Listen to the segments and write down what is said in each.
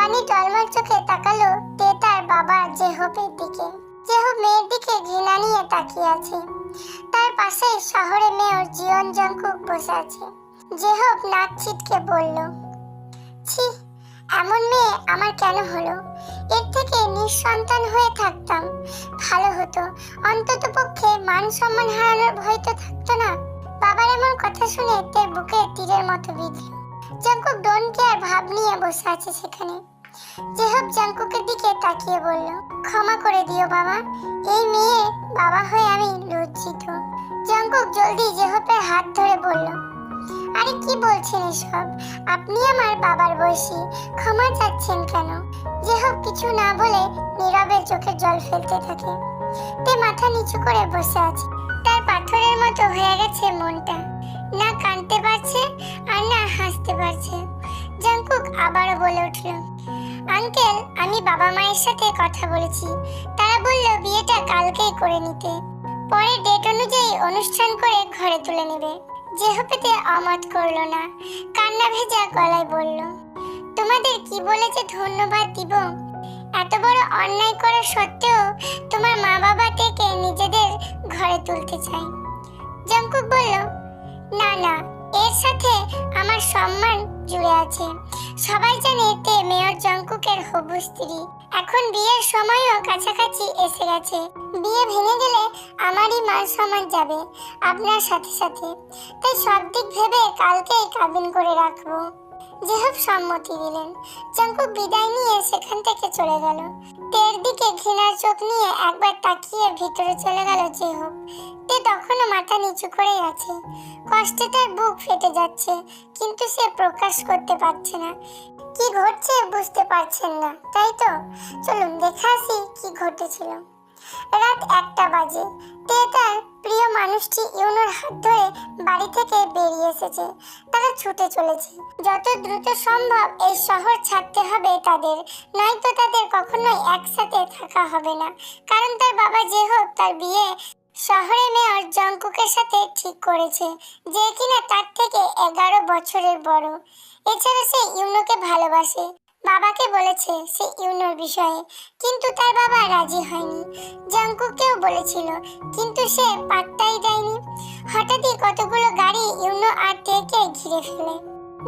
অনি টলমল চোখে তাকালো তে তার বাবা জেহবের দিকে। জেহব মেয়ের দিকে ঘৃণা নিয়ে তাকিয়ে আছে। তার পাশে শহরে মেয়র জিয়ন জংকুক বসে আছে। জেহব নাক ছিটকে বলল, ছি, এমন মেয়ে আমার কেন হলো? এর থেকে নিঃসন্তান হয়ে থাকতাম, ভালো হতো। অন্তত পক্ষে মান সম্মান হারানোর ভয় তো থাকতো না। বাবার এমন কথা শুনে তের বুকে তীরের মতো বিঁধল। জংকুক ডোন্ট কেয়ার ভাব নিয়ে বসে আছে সেখানে। জেহব জংকুকের দিকে তাকিয়ে বলল, ক্ষমা করে দিও বাবা, এই মেয়ের বাবা হয়ে আমি লজ্জিত। জংকুক জলদি জেহবের হাত ধরে বলল, আরে কি বলছেন এসব? আপনি আমার বাবার বয়সী, ক্ষমা চাচ্ছেন কেন? জেহব কিছু না বলে নীরবে চোখের জল ফেলতে থাকে। তে মাথা নিচু করে বসে আছে। তার পাথরের মতো হয়ে গেছে মনটা, না কাঁদতে পারছে আর না হাসতে পারছে। জংকুক আবারও বলে উঠল, আঙ্কেল, আমি বাবা মায়ের সাথে কথা বলেছি, তারা বলল বিয়েটা কালকেই করে নিতে, পরে ডেট অনুযায়ী অনুষ্ঠান করে ঘরে তুলে নেবে। জেহবেতে অমত করলো না, কান্না ভেজা গলায় বলল, তোমাদের কি বলে যে ধন্যবাদ দিব? এত বড় অন্যায় করা সত্ত্বেও তোমার মা বাবা থেকে নিজেদের ঘরে তুলতে চাই। জংকুক বলল, না না, এর সাথে আমার সম্মান জুড়ে আছে। সবাই জানে তে মেয়র জংকুকের হবু স্ত্রী। এখন বিয়ের সময়ও কাছাকাছি এসে গেছে। বিয়ে ভেঙে গেলে আমারই মান সম্মান যাবে আপনার সাথে সাথে। তাই সব দিক ভেবে কালকেই কাবিন করে রাখবো। জেহব সম্মতি দিলেন। জংকুক বিদায় নিয়ে সেখান থেকে চলে গেল। তের দিকে ঘৃণার চোখ নিয়ে একবার তাকিয়ে ভিতরে চলে গেল জেহব। তে তখনও মাথা নিচু করেই আছে। কষ্টে তার বুক ফেটে যাচ্ছে, কিন্তু সে প্রকাশ করতে পারছে না। কি ঘটছে বুঝতে পারছেন না, তাই তো? চলুন দেখে আসি কি ঘটেছিল। রাত 1টা বাজে। তে তার প্রিয় মানুষটি ইউনোর হাত ধরে বাড়ি থেকে বেরিয়ে এসেছে। তারা ছুটে চলেছে। যত দ্রুত সম্ভব এই শহর ছাড়তে হবে তাদের, নয়তো তাদের কখনোই একসাথে থাকা হবে না। কারণ তার বাবা জেহব তার বিয়ে শহরে মেয়র জংকুকের সাথে ঠিক করেছে, যে কিনা তার থেকে 11 বছরের বড়। এছাড়া সে ইউনোকে ভালোবাসে। বাবাকে বলেছে সে ইউনোর বিষয়ে, কিন্তু তার বাবা রাজি হয়নি। জংকুককেও বলেছিল, কিন্তু সে পাত্তাই দেয়নি। হঠাৎই কতগুলো গাড়ি ইউনো আর তেকে ঘিরে ফেলে।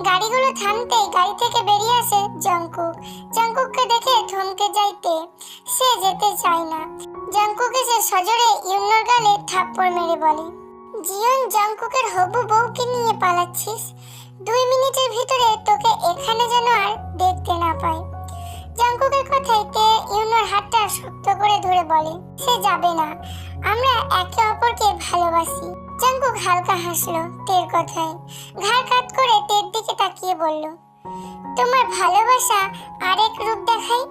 গাড়িগুলো থামতেই গাড়ি থেকে বেরিয়ে আসে জংকুক। জংকুককে দেখে থমকে যায় তে। সে যেতে চায় না। জংকুক এসে সজোরে ইউনোর গালে থাপ্পড় মেরে বলে, জিয়ন জংকুকের হবু বউকে নিয়ে পালাচ্ছিস? 2 মিনিটের ভিতরে তোকে এখানে যেন আর দেখতে না পাই। জংকুকের কথায় তে ইউনোর হাতটা শক্ত করে ধরে বলে, সে যাবে না, আমরা একে অপরকে ভালোবাসি। জংকুক হালকা হাসলো তের কথায়। ঘাড় কাত করে তের দিকে তাকিয়ে বলল, তোমার ভালোবাসা আরেক রূপ দেখাই।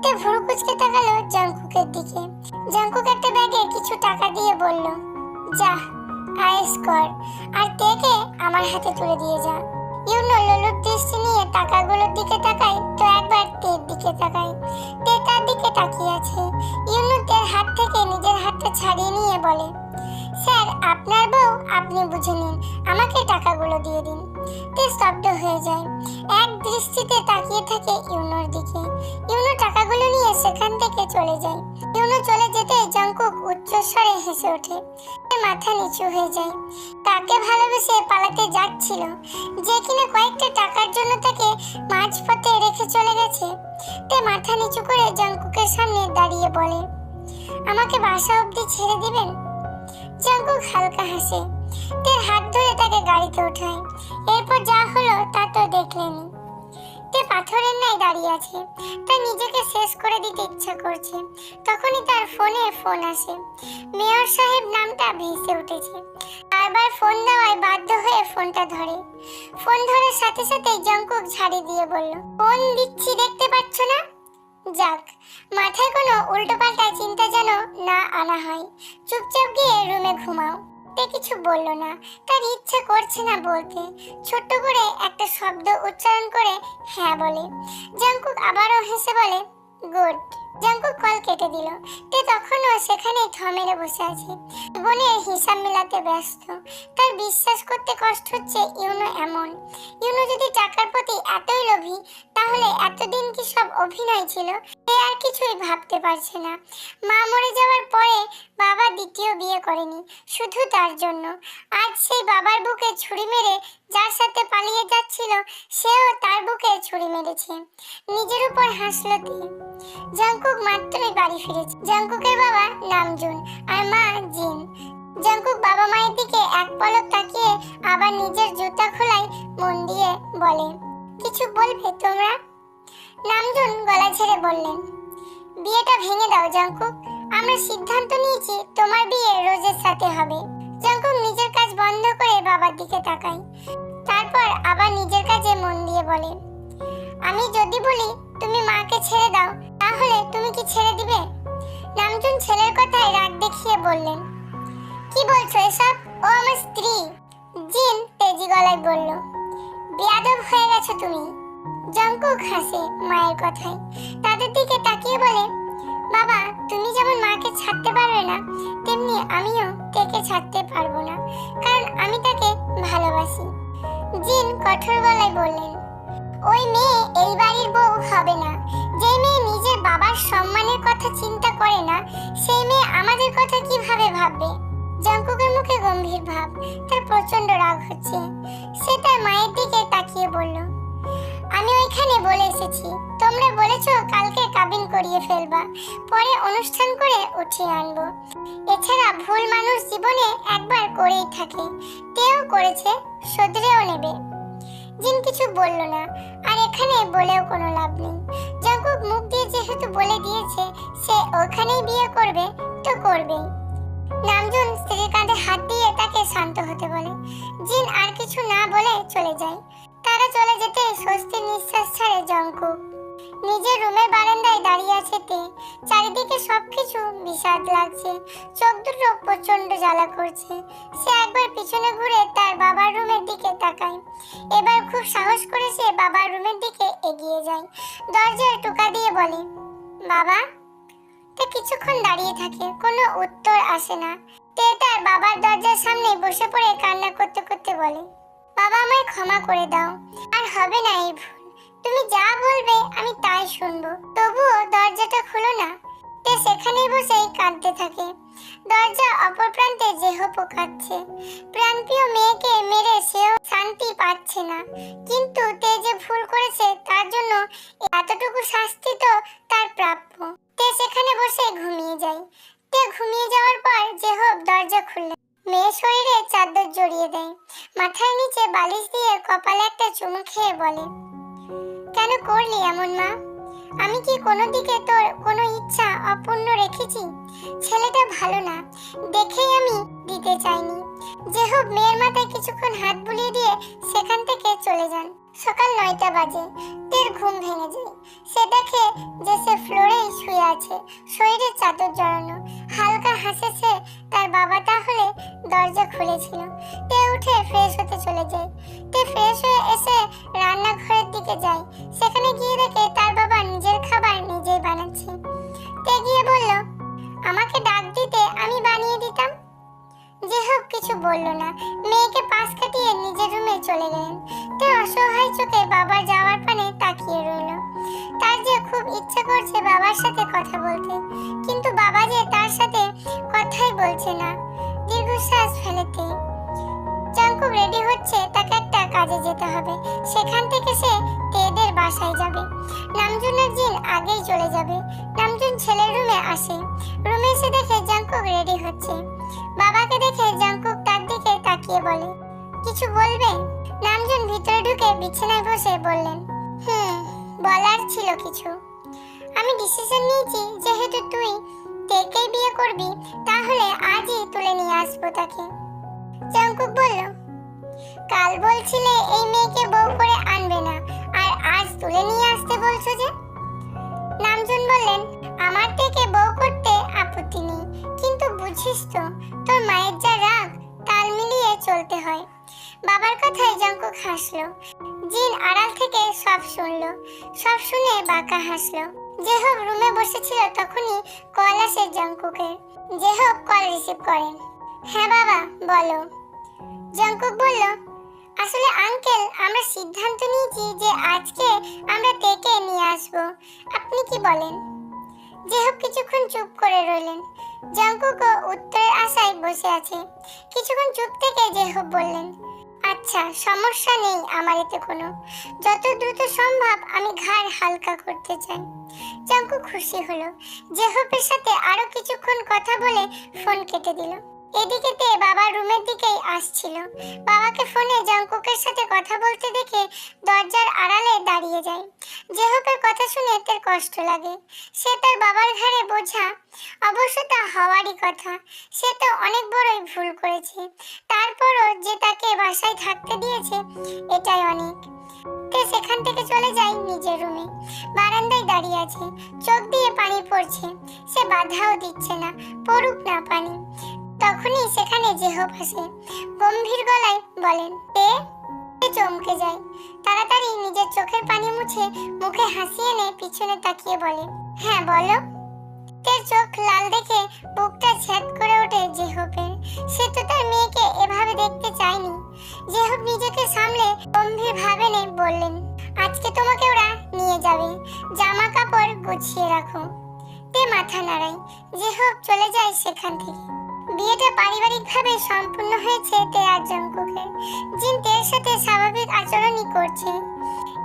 তে ভুরু কুঁচকে তাকালো জংকুকের দিকে। জংকুক একটা ব্যাগে কিছু টাকা দিয়ে বলল, যা আয়েশ কর, আর তেকে আমার হাতে তুলে দিয়ে যা। ইউনো লোলুপ দৃষ্টি নিয়ে টাকাগুলোর দিকে তাকায়, তো একবার তের দিকে তাকায়। তে তার দিকে তাকিয়ে আছে। ইউনো তের হাত থেকে নিজের হাতটা ছাড়িয়ে নিয়ে বলে, স্যার, আপনার বউ আপনি বুঝে নিন, আমাকে টাকাগুলো দিয়ে দিন। তে স্তব্ধ হয়ে যায়। এক দৃষ্টিতে তাকিয়ে থাকে ইউনোর দিকে। ইউনো টাকাগুলো নিয়ে সেখান থেকে চলে যায়। ইউনো চলে যেতে জংকুক উচ্চস্বরে হেসে ওঠে। মাথা নিচু হয়ে যায়। তাকে ভালোবেসে পালাতে যাচ্ছিল, যে কিনা কয়েকটা টাকার জন্য তাকে মাঝপথে রেখে চলে গেছে। তে মাথা নিচু করে জংকুকের সামনে দাঁড়িয়ে বলে, আমাকে বাসা অবধি ছেড়ে দিবেন? জংকুক হালকা হাসে। তের হাত ধরে তাকে গাড়িতে ওঠায়। এরপর যা হলো তা তো দেখলেনি। তে পাথরের ন্যায় দাঁড়িয়ে আছে। তার নিজেকে শেষ করে দিতে ইচ্ছা করছে। তখনই তার ফোনে ফোন আসে। মেয়র সাহেব নামটা ভেসে উঠেছে। বারবার ফোন দেওয়ায় বাধ্য হয়ে ফোনটা ধরে। ফোন ধরার সাথে সাথে জংকুক ঝাড়ি দিয়ে বলল, ফোন দিচ্ছি দেখতে পাচ্ছ না? যাক, মাথায় কোনো উল্টোপাল্টা চিন্তা যেন না আনা হয়। চুপচাপ গিয়ে রুমে ঘুমাও। তে কিছু বলল না। তার ইচ্ছা করছে না বলতে। ছোট্ট করে একটা শব্দ উচ্চারণ করে হ্যাঁ বলে। জংকুক আবারও হেসে বলে, গুড। জাঙ্কুক কল কেটে দিল। তে তখনও সেখানে থমেরে বসে আছে, বোনের হিসাব মেলাতে ব্যস্ত। তার বিশ্বাস করতে কষ্ট হচ্ছে ইউনো এমন। ইউনো যদি টাকার প্রতি এতই লোভী, তাহলে এতদিন কি সব অভিনয় ছিল? সে আর কিছুই ভাবতে পারছে না। মা মরে যাওয়ার পরে বাবা দ্বিতীয় বিয়ে করেনি শুধু তার জন্য। আজ সেই বাবার বুকে ছুরি মেরে যার সাথে পালিয়ে যাচ্ছিল, সেও তার বুকে ছুরি মেরেছে। নিজের উপর হাসলো তে। জাঙ্কুক মাত্রই বাড়ি ফিরেছে। জাঙ্কুকের বাবা নামজুন আর মা জিন। জাঙ্কুক বাবা মায়ের দিকে এক পলক তাকিয়ে আবার নিজের জুতা খোলায় মন দিয়ে বলে, কিছু বলবে তোমরা? নামজুন গলা ছেড়ে বললেন, বিয়েটা ভেঙে দাও জাঙ্কুক। আমরা সিদ্ধান্ত নিয়েছি তোমার বিয়ে রোজের সাথে হবে। জাঙ্কুক নিজের কাজ বন্ধ করে বাবার দিকে তাকায়, তারপর আবার নিজের কাজে মন দিয়ে বলে, আমি যদি বলি তুমি মাকে ছেড়ে দাও, তাহলে তুমি কি ছেড়ে দিবে? নামজুন ছেলের কথায় রাগ দেখিয়ে বললেন, কি বলছো এসব? ও আমার স্ত্রী। জিন তেজি গলায় বলল, বেয়াদব হয়ে গেছো তুমি। জাঙ্কুক হাসে মায়ের কথায়, তাদের দিকে তাকিয়ে বলে, বাবা তুমি যেমন মাকে ছাড়তে পারবে না, তেমনি আমিও তেকে ছাড়তে পারবো না, কারণ আমি তাকে ভালোবাসি। জিন কঠোর গলায় বললেন, ওই মেয়ে এই বাড়ির বউ হবে না। যে মেয়ে নিজের বাবার সম্মানের কথা চিন্তা করে না, সেই মেয়ে আমাদের কথা কিভাবে ভাববে? জাঙ্কুকের মুখে গম্ভীর ভাব, তার প্রচন্ড রাগ হচ্ছে। সে তার মায়ের দিকে তাকিয়ে বলল, আমি ওইখানে বলে এসেছি, তোমরা বলেছো কালকে কাবিন করিয়ে ফেলবা, পরে অনুষ্ঠান করে উঠিয়ে আনবো। এছাড়া ভুল মানুষ জীবনে একবার করেই থাকে, তেও করেছে, শুধরেও নেবে। জিন কিছু বলল না, আর এখানে বলেও কোনো লাভ নেই। জাঙ্কুক মুখ দিয়ে যেহেতু বলে দিয়েছে সে ওখানেই বিয়ে করবে, তো করবেই। নামজুন স্ত্রীর কাঁধে হাত দিয়ে তাকে শান্ত হতে বলে। জিন আর কিছু না বলে চলে যায়। তারা চলে যেতে স্বস্তির নিঃশ্বাস ছাড়ে জাঙ্কুক। নিজের রুমের বারান্দায় দাঁড়িয়ে আছে তে। চারিদিকে সবকিছু বিষাদ লাগছে, চোখ দুটো প্রচন্ড জ্বালা করছে। সে একবার পিছনে ঘুরে তার বাবার রুমের দিকে তাকায়। এবার খুব সাহস করে সে বাবার রুমের দিকে এগিয়ে যায়। দরজার টোকা দিয়ে বলে, বাবা। তে কিছুক্ষণ দাঁড়িয়ে থাকে, কোনো উত্তর আসে না। তে তার বাবার দরজার সামনে বসে পড়ে কান্না করতে করতে বলে, বাবা আমায় ক্ষমা করে দাও, আর হবে না এই ভুল। তুমি যা বলবে আমি তাই শুনবো, তবুও দরজাটা খুলো না। তে সেখানেই বসেই কাঁদতে থাকে। দরজা অপর প্রান্তে জেহপো কাঁদছে। প্রাণপ্রিয় মেয়েকে মেরে সেও শান্তি পাচ্ছে না, কিন্তু তে যে ভুল করেছে তার জন্য এতটুকু শাস্তি তো তার প্রাপ্য। তে সেখানে বসে ঘুমিয়ে যায়। তে ঘুমিয়ে যাওয়ার পর জেহপ দরজা খুললে মেয়ে শরীরে চাদর জড়িয়ে দেয়, মাথার নিচে বালিশ দিয়ে কপালে একটা চুমু খেয়ে বলে, কেন করলি এমন মা? আমি কি কোনো দিকে তোর কোনো ইচ্ছা অপূর্ণ রেখেছি? ছেলেটা ভালো না দেখেই আমি দিতে চাইনি। জেহব মেয়ের মাথায় কিছুক্ষণ হাত বুলিয়ে দিয়ে সেখান থেকে চলে যান। সকাল 9টা বাজে। তের ঘুম ভেঙে যায়। সে দেখে যে সে ফ্লোরে শুয়ে আছে, শরীরে চাদর জড়ানো। হালকা হাসেছে তার বাবা তাহলে দরজা খুলেছিল। তে উঠে ফ্রেশ হতে চলে যায়। তে ফ্রেশ হয়ে এসে রান্নাঘরের দিকে যায়। সেখানে গিয়ে দেখে তার বাবা নিজের খাবার নিজেই বানাচ্ছে। তে গিয়ে বলল, আমাকে ডাক দিতে আমি বানিয়ে দিতাম। জেহব কিছু বলল না, মেয়েকে পাশ কাটিয়ে নিজের রুমে চলে গেলেন। তে অসহায় চোখে বাবার যাওয়ার পানে তাকিয়ে রইল। তার যে খুব ইচ্ছা করছে বাবার সাথে কথা বলতে, কিন্তু বাবা যে তার সাথে কথাই বলছে না। দীর্ঘশ্বাস ফেলেতে জাঙ্কুক রেডি হচ্ছে, তাকে একটা কাজে যেতে হবে। সেখান থেকে সে তেদের বাসায় যাবে। নামজুনের জিন আগেই চলে যাবে। নামজুন ছেলের রুমে আসে। রুমে এসে দেখে জাঙ্কুক রেডি হচ্ছে। বাবাকে দেখে জাঙ্কুক তার দিকে তাকিয়ে বলে, কিছু বলবে? নামজুন ভিতরে ঢুকে বিছানায় বসে বললেন, বলার ছিল কিছু। আমি ডিসিশন নিয়েছি যেহেতু তুই তেকেই বিয়ে করবি, তাহলে আজই তুলে নিয়ে আসবো তাকে। জাঙ্কুক বলল, কাল বলছিলে এই মেয়েকে বউ করে আনবে না, আর আজ তুলে নিয়ে আসতে বলছো যে? নামজুন বললেন, আমার থেকে বউ করতে আপত্তি নেই, কিন্তু বুঝিস তো তোর মায়ের যা রাগ, তাল মিলিয়ে চলতে হয়। বাবার কথায় জাঙ্কুক হাসলো। জিন আড়াল থেকে সব শুনলো, সব শুনে বাঁকা হাসলো। জেহব রুমে বসেছিল তখনই কল আসে জঙ্কুকের। জেহব কল রিসিভ করেন। হ্যাঁ বাবা বলো। জঙ্কুক বলল, আসলে আঙ্কেল, আমরা সিদ্ধান্ত নিয়েছি যে আজকে আমরা তেকে নিয়ে আসবো, আপনি কি বলেন? জেহব কিছুক্ষণ চুপ করে রইলেন। জঙ্কুকও উত্তরের আশায় বসে আছে। কিছুক্ষণ চুপ থেকে জেহব বললেন, আচ্ছা সমস্যা নেই আমার এতে কোনো, যত দ্রুত সম্ভব আমি ঘাড় হালকা করতে চাই। জঙ্কুক খুশি হলো। জেহবের সাথে আরো কিছুক্ষণ কথা বলে ফোন কেটে দিল। এদিকে তে বাবার রুমের দিকেই আসছিল। বাবাকে ফোনে জঙ্কুকের সাথে কথা বলতে দেখে দরজার আড়ালে দাঁড়িয়ে যায়। জেহবের কথা শুনে তের কষ্ট লাগে। সে তার বাবার ঘাড়ে বোঝা, অবশ্য তা হওয়ারই কথা। সে তো অনেক বড়ই ভুল করেছে, তারপরও যে তাকে বাসায় থাকতে দিয়েছে এটাই অনেক। তে সেখান থেকে চলে যায় নিজের রুমে। বারান্দায় দাঁড়িয়ে আছে, চোখ দিয়ে পানি পড়ছে। সে বাধাও দিচ্ছে না, পড়ুক না পানি। তখনই সেখানে জেহব আসে। গম্ভীর গলায় বলেন, তে? চমকে যায়। তাড়াতাড়ি নিজের চোখের পানি মুছে মুখে হাসি এনে পিছনে তাকিয়ে বলে, হ্যাঁ বলো। তের চোখ লাল দেখে বুকটা ছ্যাদ করে ওঠে জেহবের। সে তো তার মেয়েকে এভাবে দেখতে চায়নি। জেহব নিজেকে সামলে গম্ভীর ভাবে বললেন, আজকে তোমাকে ওরা নিয়ে যাবে, জামা কাপড় গুছিয়ে রাখো। তে মাথা নাড়ায়। জেহব চলে যায় সেখান থেকে। বিয়েটা পারিবারিকভাবে সম্পূর্ণ হয়েছে তে আর জঙ্কুকের। জিন তের সাথে স্বাভাবিক আচরণই করছে।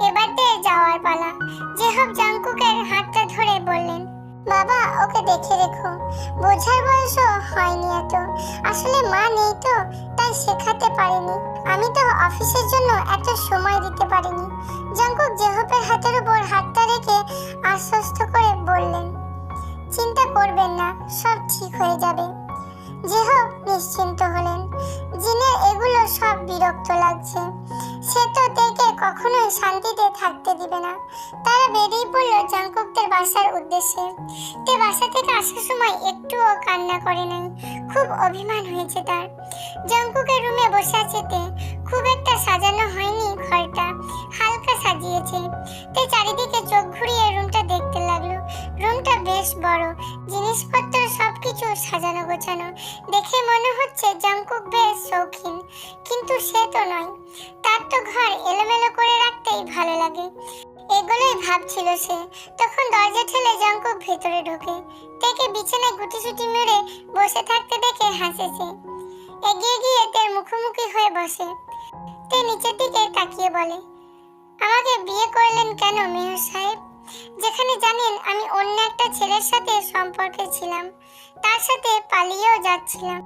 এবার তে যাওয়ার পালা। জেহব জঙ্কুকের হাতটা ধরে বললেন, বাবা ওকে দেখে রেখো, বোঝার বয়সও হয়নি এত। আসলে মা নেই তো, তাই শেখাতে পারিনি। আমি তো অফিসের জন্য এত সময় দিতে পারিনি। জঙ্কুক জেহবের হাতের উপর হাতটা রেখে আশ্বস্ত করে বললেন, চিন্তা করবেন না, সব ঠিক হয়ে যাবে। জেহব নিশ্চিন্ত হলেন। জিনের এগুলো সব বিরক্ত লাগছে। সে তো তেকে কখনোই শান্তিতে থাকতে দিবে না। তারা বেরিয়ে পড়ল জঙ্কুকদের বাসার উদ্দেশ্যে। তে বাসা থেকে আসার সময় একটুও কান্না করে নাই। খুব অভিমান হয়েছে তার। জঙ্কুকের রুমে বসে আছে তে। খুব একটা সাজানো হয়নি ঘরটা, হালকা সাজিয়েছে। তে চারিদিকে চোখ ঘুরিয়ে রুমটা দেখতে লাগলো। রুমটা বেশ বড়, জিনিসপত্র সবকিছু সাজানো গোছানো। দেখে মনে হচ্ছে জঙ্কুক বেশ শৌখিন, কিন্তু সে তো নয়। তার তো ঘর এলোমেলো করে রাখতেই ভালো লাগে। এগুলোই ভাবছিল সে, তখন দরজা ঠেলে জঙ্কুক ভেতরে ঢোকে। তেকে বিছানায় গুটিসুটি মেরে বসে থাকতে দেখে হাসেছে। এগিয়ে গিয়ে তের মুখোমুখি হয়ে বসে। তে নিচের দিকে তাকিয়ে বলে, আমাকে বিয়ে করলেন কেন মেয়র সাহেব? যেখানে জানেন আমি অন্য একটা ছেলের সাথে সম্পর্কে ছিলাম, তার সাথে পালিয়েও যাচ্ছিলাম।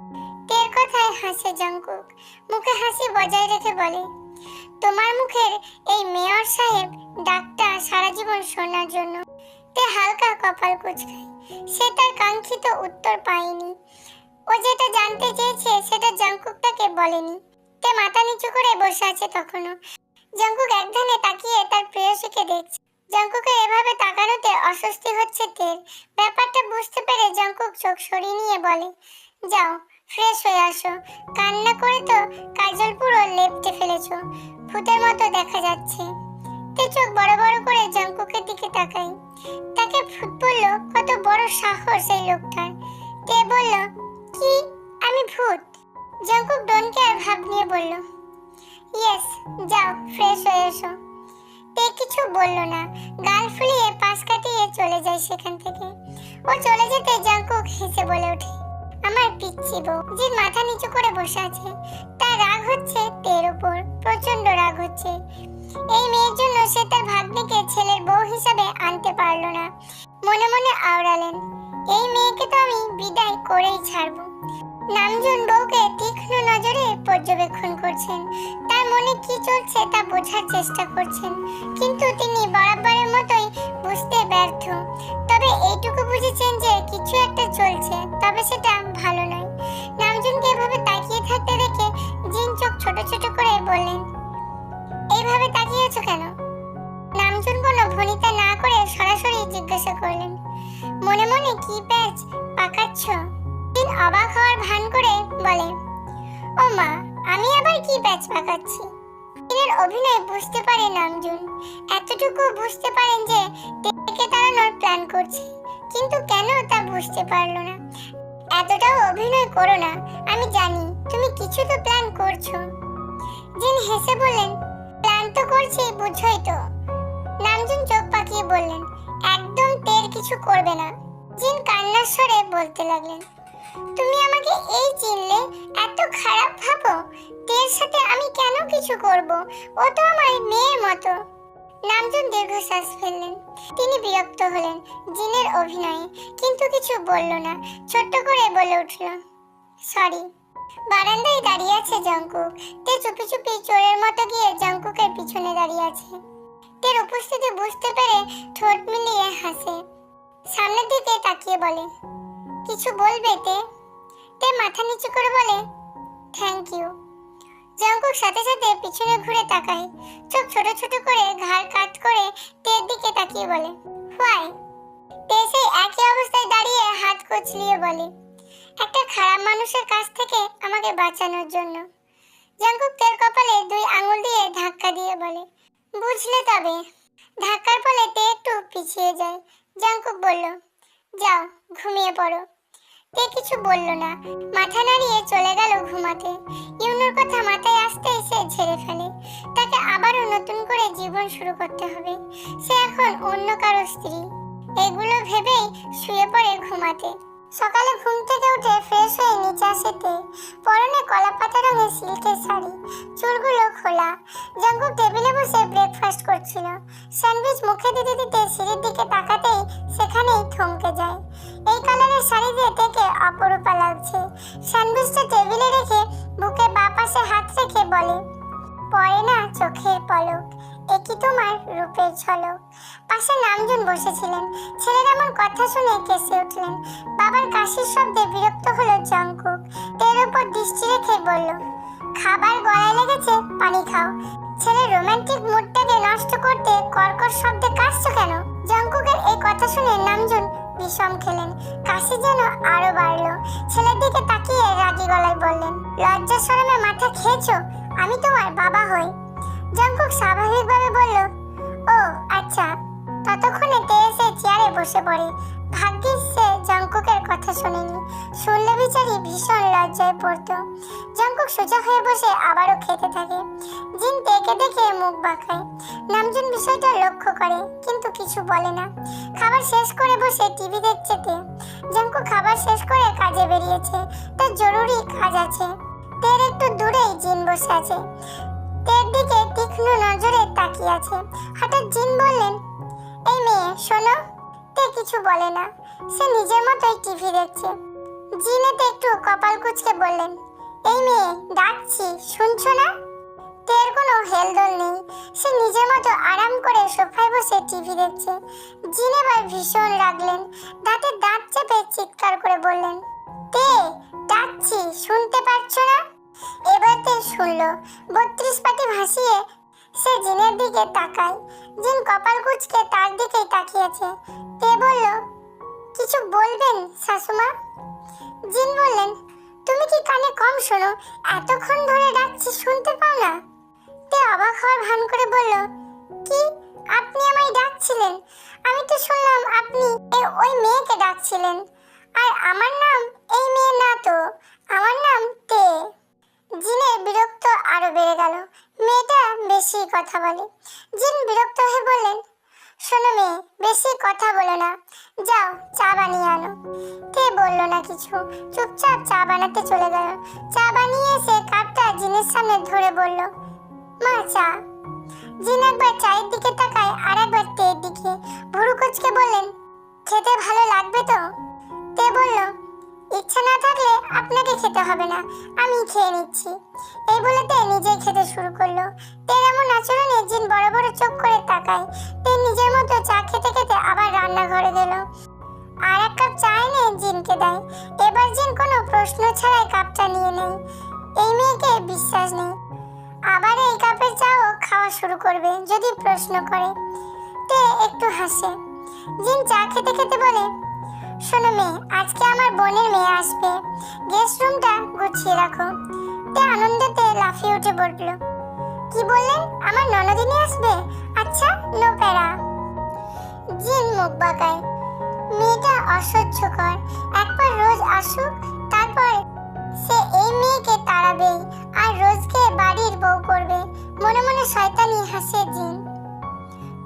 তের কথায় হাসে জঙ্কুক। মুখে হাসি বজায় রেখে বলে, তোমার মুখের এই মেয়র সাহেব ডাকটা সারা জীবন শোনার জন্য। তে হালকা কপাল কুঁচকায়। সে তার কাঙ্ক্ষিত উত্তর পায়নি। ও যেটা জানতে চেয়েছে সেটা জঙ্কুক তাকে বলেনি। তে মাথা নিচু করে বসে আছে তখনও। জঙ্কুক একধানে তাকিয়ে তার প্রেয়সীকে দেখছে। জঙ্কুকের এভাবে তাকানোতে অস্বস্তি হচ্ছে তের। ব্যাপারটা বুঝতে পেরে জঙ্কুক চোখ সরিয়ে নিয়ে বলে, যাও ফ্রেশ হয়ে আসো। কান্না করে তো কাজল পুরো লেপটে ফেলেছো, ভূতের মতো দেখা যাচ্ছে। তে চোখ বড় বড় করে জঙ্কুকের দিকে তাকাই। তাকে ভূত বলল, কত বড় সাহস এই লোকটার। তে বলল, কি আমি ভূত? জঙ্কুক ডনকে আর ভাব নিয়ে বলল, ইয়েস, যাও ফ্রেশ হয়ে এসো। তে কিছু বলল না, গাল ফুলিয়ে পাশ কাটিয়ে চলে যায় সেখান থেকে। ও চলে যেতে জঙ্কুক হেসে বলে ওঠে, আমার পিচ্চি বউ। জিন মাথা নিচু করে বসে আছে। তার রাগ হচ্ছে তের উপর, প্রচন্ড রাগ হচ্ছে। এই মেয়ের জন্য সে তার ভাগ্নিকে ছেলের বউ হিসাবে আনতে পারলো না। মনে মনে আওড়ালেন, এই মেয়েকে তো আমি বিদায় করেই ছাড়বো। নামজুন বউকে তীক্ষ্ণ নজরে পর্যবেক্ষণ করছেন। তার মনে কি চলছে তা বোঝার চেষ্টা করছেন, কিন্তু তিনি বরাবরের মতোই বুঝতে ব্যর্থ। তবে এইটুকু বুঝেছেন যে কিছু একটা চলছে, তবে সেটা ভালো নয়। নামজুনকে এভাবে তাকিয়ে থাকতে দেখে জিন চোখ ছোট ছোট করে বললেন, এইভাবে তাকিয়ে আছো কেন? নামজুন কোনো ভনিতা না করে সরাসরি জিজ্ঞাসা করলেন, মনে মনে কি প্যাচ পাকাচ্ছ? জিন অবাক হওয়ার ভান করে বলে, ও মা, আমি আবার কি প্যাচ পাকাচ্ছি? জিনের অভিনয় বুঝতে পারে নামজুন। এতটুকু বুঝতে পারেন যে তেকে তাড়ানোর প্ল্যান করছে, কিন্তু কেন তা বুঝতে পারলো না। এতটাও অভিনয় করো না, আমি জানি তুমি কিছু তো প্ল্যান করছো। জিন হেসে বললেন, প্ল্যান তো করছি, বুঝছোই তো। নামজুন চোখ পাকিয়ে বললেন, একদম তের কিছু করবে না। জিন কান্নার স্বরে বলতে লাগলেন, তুমি আমাকে এই চিনলে এত খারাপ ভাবো? তের সাথে আমি কেন কিছু করব? ও তো আমার মেয়ের মতো। নামজুন দীর্ঘশ্বাস ফেললেন। তিনি বিরক্ত হলেন জিনের অভিনয়ে, কিন্তু কিছু বলল না। ছোট্ট করে বলে উঠল, সরি। বারান্দায় দাঁড়িয়ে আছে জঙ্কুক। তে চুপি চুপি চোরের মতো গিয়ে জঙ্কুকের পিছনে দাঁড়িয়ে আছে। তের উপস্থিতি বুঝতে পেরে ঠোঁট মিলিয়ে হাসে। সামনের দিকে তাকিয়ে বলে, কিছু বলবে তে? তে মাথা নিচু করে বলে, থ্যাংক ইউ। জঙ্কুক সাথে সাথে পিছনে ঘুরে তাকায়, চোখ ছোট ছোট করে ঘাড় কাত করে তের দিকে তাকিয়ে বলে, হোয়াই? তে সেই একই অবস্থায় দাঁড়িয়ে হাত কচলিয়ে বলে, একটা খারাপ মানুষের কাছ থেকে আমাকে বাঁচানোর জন্য। জঙ্কুক তের কপালে 2 আঙুল দিয়ে ধাক্কা দিয়ে বলে, বুঝলে তবে। ধাক্কার ফলে তে একটু পিছিয়ে যায়। জঙ্কুক বলল, যাও ঘুমিয়ে পড়ো। তে কিছু বলল না, মাথা নাড়িয়ে চলে গেল ঘুমাতে। ইউনুর কথা মাথায় আসতেই সে ঝেড়ে ফেলে, তাকে আবারও নতুন করে জীবন শুরু করতে হবে। সে এখন অন্য কারো স্ত্রী। এগুলো ভেবেই শুয়ে পড়ে ঘুমাতে। সকালে ঘুম থেকে উঠে ফ্রেশ হয়ে নিচে আসে তে। পরনে কলাপাতা রঙের সিল্কের শাড়ি, চুলগুলো খোলা। জঙ্কুক টেবিলে বসে ব্রেকফাস্ট করছিল। স্যান্ডউইচ মুখে দিতে দিতে সিঁড়ির দিকে তাকাতেই সেখানেই থমকে যায়। এই কালারের শাড়ি দিয়ে তেকে অপরূপা লাগছে। স্যান্ডউইচটা টেবিলে রেখে বুকে বাঁ পাশে হাত রেখে বলে, পড়ে না চোখের পলক, একই তোমার রূপের ঝলক। পাশে নামজুন বসেছিলেন। ছেলের এমন কথা শুনে কেসে উঠলেন। বাবার কাশির শব্দে বিরক্ত হলো জঙ্কুক। তের উপর দৃষ্টি রেখে বলল, খাবার গলায় লেগেছে, পানি খাও। ছেলের রোমান্টিক মুডটাকে নষ্ট করতে কর্কশ শব্দে কাশছো কেন? জঙ্কুকের এই কথা শুনে নামজুন বিষম খেলেন। কাশি যেন আরো বাড়লো। ছেলের দিকে তাকিয়ে রাগী গলায় বললেন, লজ্জা শরমে মাথা খেয়েছো? আমি তোমার বাবা হই। জঙ্কুক স্বাভাবিকভাবে বলল, ও আচ্ছা। ততক্ষণে তে এসে চেয়ারে বসে পড়ে। ভাগ্যিস সে জঙ্কুকের কথা শোনেনি, শুনলে বিচারি ভীষণ লজ্জায় পড়তো। জঙ্কুক সোজা হয়ে বসে আবারও খেতে থাকে। জিন তেকে দেখে মুখ বাঁকায়। নামজুন বিষয়টা লক্ষ্য করে, কিন্তু কিছু বলে না। খাবার শেষ করে বসে টিভি দেখছে তে। জঙ্কুক খাবার শেষ করে কাজে বেরিয়েছে, তার জরুরি কাজ আছে। তের একটু দূরেই জিন বসে আছে, তের দিকে তীক্ষ্ণ নজরে তাকিয়ে আছে। হঠাৎ জিন বললেন, এই মেয়ে শোনো। তে কিছু বলে না, সে নিজের মতোই টিভি দেখছে। জিন এতে একটু কপাল কুঁচকে বললেন, এই মেয়ে ডাকছি, শুনছো না? তের কোনো হেলদোল নেই, সে নিজের মতো আরাম করে সোফায় বসে টিভি দেখছে। জিন এবার ভীষণ রাগলেন, দাঁতে দাঁত চেপে চিৎকার করে বললেন, তে ডাকছি, শুনতে পাচ্ছ না? এবার তে শুনল। 32 পাটি ভাসিয়ে সে জিনের দিকে তাকায়। জিন কপাল কুঁচকে তার দিকেই তাকিয়েছে। তে বলল, কিছু বলবেন শাশুমা? জিন বললেন, তুমি কি কানে কম শোনো? এতক্ষণ ধরে ডাকছি, শুনতে পাও না? তে অবাক হওয়ার ভান করে বলল, কি? আপনি আমায় ডাকছিলেন? আমি তো শুনলাম আপনি ওই মেয়েকে ডাকছিলেন। আর আমার নাম এই মেয়ে না তো, আমার নাম তে। জিনের বিরক্ত আরো বেড়ে গেল। মেয়েটা বেশি কথা বলে। জিন বিরক্ত হয়ে বললেন, শোনো মেয়ে, বেশি কথা বলো না, যাও চা বানিয়ে আনো। তে বলল না কিছু, চুপচাপ চা বানাতে চলে গেল। চা বানিয়ে এসে কাপটা জিনের সামনে ধরে বলল, মা চা। জিন একবার চায়ের দিকে তাকায় আর একবার তের দিকে। ভুরু কুঁচকে বললেন, খেতে ভালো লাগবে তো? তে বলল, ইচ্ছা না থাকলে আপনাকে খেতে হবে না, আমি খেয়ে নিচ্ছি। এই বলে তে নিজেই খেতে শুরু করলো। তের এমন আচরণে জিন বড় বড় চোখ করে তাকায়। তে নিজের মতো চা খেতে খেতে আবার রান্নাঘরে গেল। আর এক কাপ চা এনে জিনকে দেয়। এবার জিন কোনো প্রশ্ন ছাড়াই কাপটা নিয়ে নেয়। এই মেয়েকে বিশ্বাস নেই, আবার এই কাপের চাও খাওয়া শুরু করবে যদি প্রশ্ন করে। তে একটু হাসে। জিন চা খেতে খেতে বলে, শোনো মেয়ে, আজকে আমার বোনের মেয়ে আসবে, গেস্ট রুমটা গুছিয়ে রাখো। তে আনন্দতে লাফিয়ে উঠে পড়ল। কি বললেন? আমার ননদিনী আসবে? আচ্ছা, নো প্যারা। জিন মুখ বাঁকায়। মেয়েটা অসহ্যকর। একবার রোজ আসুক, তারপর সে এই মেয়েকে তাড়াবেই আর রোজকে বাড়ির বউ করবে। মনে মনে শয়তানি হাসে জিন।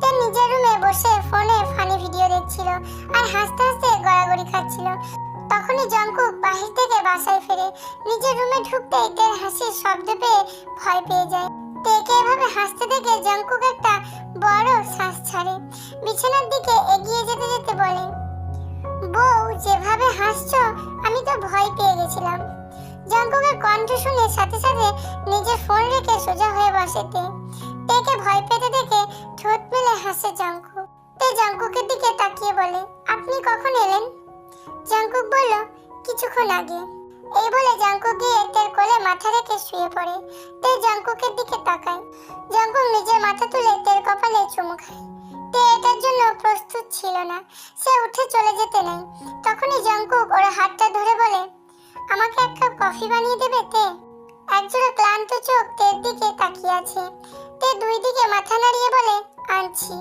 তে নিজের রুমে বসে ফোনে ফানি ভিডিও দেখছিল আর হাসতে হাসতে গড়াগড়ি খাচ্ছিল। তখনই জঙ্কুক বাহির থেকে বাসায় ফেরে। নিজের রুমে ঢুকতেই তের হাসির শব্দ পেয়ে ভয় পেয়ে যায়। তেকে এভাবে হাসতে দেখে জঙ্কুক একটা বড় শ্বাস ছাড়ে। বিছানার দিকে এগিয়ে যেতে যেতে বলে, বউ যেভাবে হাসছো আমি তো ভয় পেয়ে গেছিলাম। জঙ্কুকের কণ্ঠ শুনে সাথে সাথে নিজের ফোন রেখে সোজা হয়ে বসে তে। তেকে ভয় পেতে দেখে ঠোঁট মেলে হাসে জঙ্কুক। তে জঙ্কুকের দিকে তাকিয়ে বলে, আপনি কখন এলেন? জঙ্কুক বলল, কিছুক্ষণ আগে। এই বলে জঙ্কুক গিয়ে তের কোলে মাথা রেখে শুয়ে পড়ে। তে জঙ্কুকের দিকে তাকায়। জঙ্কুক নিজের মাথা তুলে তের কপালে চুমু খায়। তে এটার জন্য প্রস্তুত ছিল না। সে উঠে চলে যেতে নেয়। তখনই জঙ্কুক ওর হাতটা ধরে বলে, আমাকে এক কাপ কফি বানিয়ে দেবে তে? একজোড়া ক্লান্ত চোখ তের দিকে তাকিয়ে আছে। তে দুই দিকে মাথা নাড়িয়ে বলে, আনছি।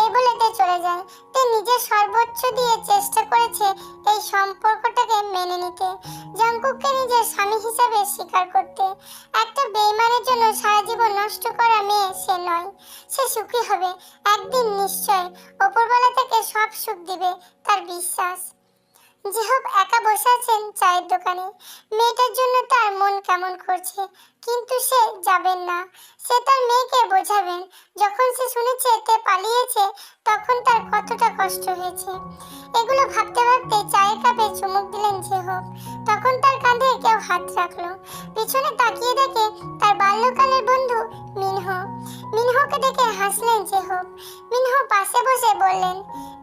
এই বলে তে চলে যায়। তে নিজের সর্বোচ্চ দিয়ে চেষ্টা করেছে এই সম্পর্কটাকে মেনে নিতে, জঙ্কুককে নিজের স্বামী হিসাবে স্বীকার করতে। একটা বেঈমানের জন্য সারা জীবন নষ্ট করা মেয়ে সে নয়। সে সুখী হবে একদিন নিশ্চয়। উপরওয়ালা তাকে সব সুখ দিবে, তার বিশ্বাস। যেহব একা বসে আছেন চায়ের দোকানে। মেয়েটার জন্য তার মন কেমন করছে, কিন্তু সে যাবেন না। সে তার মেয়েকে বোঝাবেন। যখন সে শুনেছে তে পালিয়েছে, তখন তার কতটা কষ্ট হয়েছে। এগুলো ভাবতে ভাবতে চায়ের কাপে চুমুক দিলেন যেহব। তখন তার কাঁধে কেউ হাত রাখলো। পিছনে তাকিয়ে দেখে তার বাল্যকালের বন্ধু মিনহো। মিনহোকে দেখে হাসলেন যেহব। মিনহো পাশে বসে বললেন,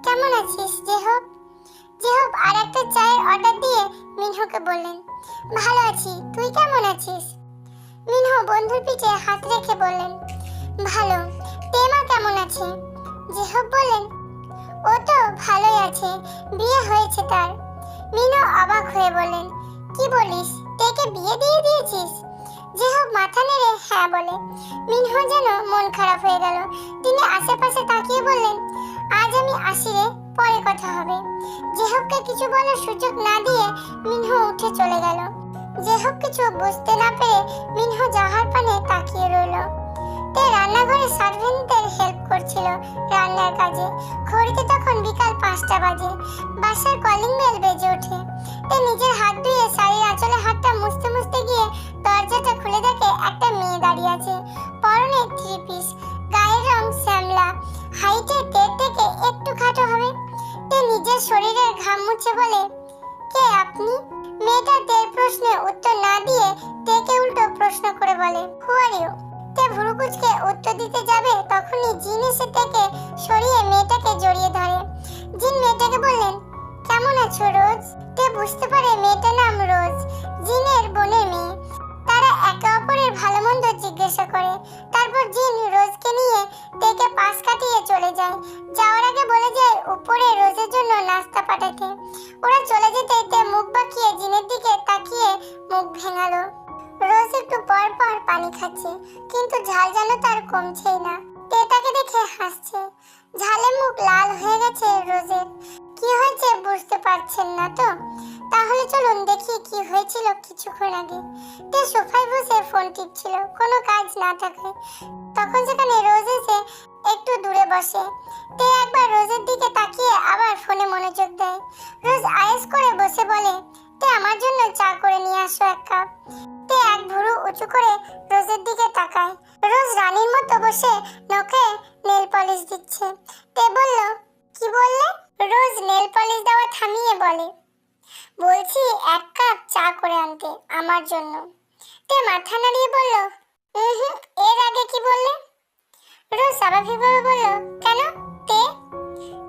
কেমন আছিস যেহব? যেহব আর একটা চায়ের অর্ডার দিয়ে মিনহোকে বললেন, ভালো আছি, তুই কেমন আছিস? মিনহো বন্ধুর পিঠে হাত রেখে বললেন, ভালো। তেমা কেমন আছে? যেহব বললেন, ও তো ভালোই আছে, বিয়ে হয়েছে তার। মিনহো অবাক হয়ে বললেন, কি বলিস, তেকে বিয়ে দিয়ে দিয়েছিস? যেহব মাথা নেড়ে হ্যাঁ বলে। মিনহো যেন মন খারাপ হয়ে গেল। তিনি আশেপাশে তাকিয়ে বললেন, আজ আমি আসি রে, পরে কথা হবে। যেহবকে কিছু বলার সুযোগ না দিয়ে মিনহো উঠে চলে গেল। যেহব কিছু বুঝতে না পেরে মিনহো জাহার পানে তাকিয়ে রইল। তে রান্নাঘরে সার্ভেন্টদের হেল্প করছিল রান্নার কাজে। ঘড়িতে তখন বিকাল 5টা বাজে। বাসার কলিং বেল বেজে ওঠে। তে নিজের হাত ধুয়ে শাড়ির আঁচলে হাতটা মুছতে মুছতে গিয়ে দরজাটা খুলে দেখে একটা মেয়ে দাঁড়িয়ে আছে। পরনে 3 পিস, গায়ের রং শ্যামলা, হাইটে তের থেকে একটু খাটো হবে। তে নিজের শরীরের ঘাম মুছে বলে, কে আপনি? মেয়েটা তের প্রশ্নে উত্তর না দিয়ে তেকে উল্টো প্রশ্ন করে বলে, হু আর ইউ? তে ভুরু কুঁচকে উত্তর দিতে যাবে, তখনই জিন এসে তেকে সরিয়ে মেয়েটাকে জড়িয়ে ধরে। জিন মেয়েটাকে বললেন, কেমন আছো রোজ? তে বুঝতে পারে মেয়েটার নাম রোজ, জিনের বোনের মেয়ে। তারা একে অপরের ভালো মন্দ জিজ্ঞাসা করে। তারপর জিন রোজকে নিয়ে তেকে পাশ কাটিয়ে চলে যায়। যাওয়ার আগে বলে যায় উপরে রোজের জন্য নাস্তা পাঠাতে। ওরা চলে যেতে তে মুখ বাঁকিয়ে জিনের দিকে তাকিয়ে মুখ ভেঙালো। রোজ একটু পর পর পানি খাচ্ছে, কিন্তু ঝাল যেন তার কমছেই না। তে তাকে দেখে হাসছে। ঝালে মুখ লাল হয়ে গেছে রোজের। কি হয়েছে বুঝতে পারছেন না তো? তাহলে চলুন দেখি কি হয়েছিল কিছুক্ষণ আগে। তে সোফায় বসে ফোন টিপছিল, কোনো কাজ না থাকায়। তখন সেখানে রোজ এসে একটু দূরে বসে। তে একবার রোজের দিকে তাকিয়ে আবার ফোনে মনোযোগ দেয়। রোজ আয়েস করে বসে বলে, তে আমার জন্য চা করে নিয়ে আসো 1 কাপ। তে এক ভুরু উঁচু করে রোজের দিকে তাকায়। রোজ রানীর মতো বসে নখে নেল পলিশ দিচ্ছে। তে বলল, কি বললে? রোজ নেল পলিশ দেওয়া থামিয়ে বলে, বলছি 1 কাপ চা করে আনতে আমার জন্য। তে মাথা নাড়িয়ে বলল, এর আগে কি বললে? রোজ স্বাভাবিকভাবে বলল, কেন? তে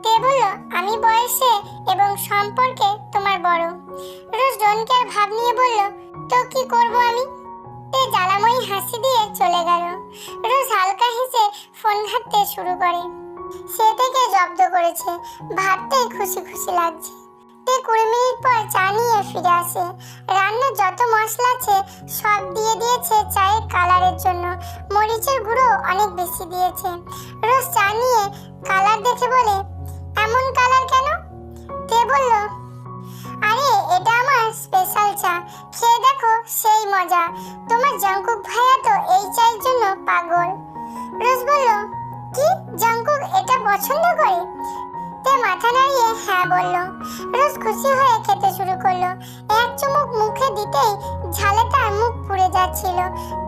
তে বলল, আমি বয়সে এবং সম্পর্কে তোমার বড়। রোজ ডনকেয়ার ভাব নিয়ে বলল, তো কি করব আমি? তে জ্বালাময়ী হাসি দিয়ে চলে গেল। রোজ হালকা হেসে ফোন ঘাঁটতে শুরু করে। সে থেকে জব্দ করেছে, ভাবতেই খুশি খুশি লাগছে। তে 20 মিনিট পর চা নিয়ে ফিরে আসে। রান্নার যত মশলা আছে সব দিয়ে দিয়েছে চায়ের কালারের জন্য। মরিচের গুঁড়ো অনেক বেশি দিয়েছে। রোজ চা নিয়ে কালার দেখে বলে, এমন কালার কেন? তে বলল, আরে এটা আমার স্পেশাল চা, খেয়ে দেখো সেই মজা। তোমার জাঙ্কুক ভাইয়া তো এই চায়ের জন্য পাগল। রোজ বলল, কি জাঙ্কুক এটা পছন্দ করে? তে মাথা নাড়িয়ে হ্যাঁ বলল। রোজ খুশি হয়ে খেতে শুরু করলো। এক চুমুক মুখে দিতেই ঝালে তার মুখ পুড়ে যাচ্ছিল,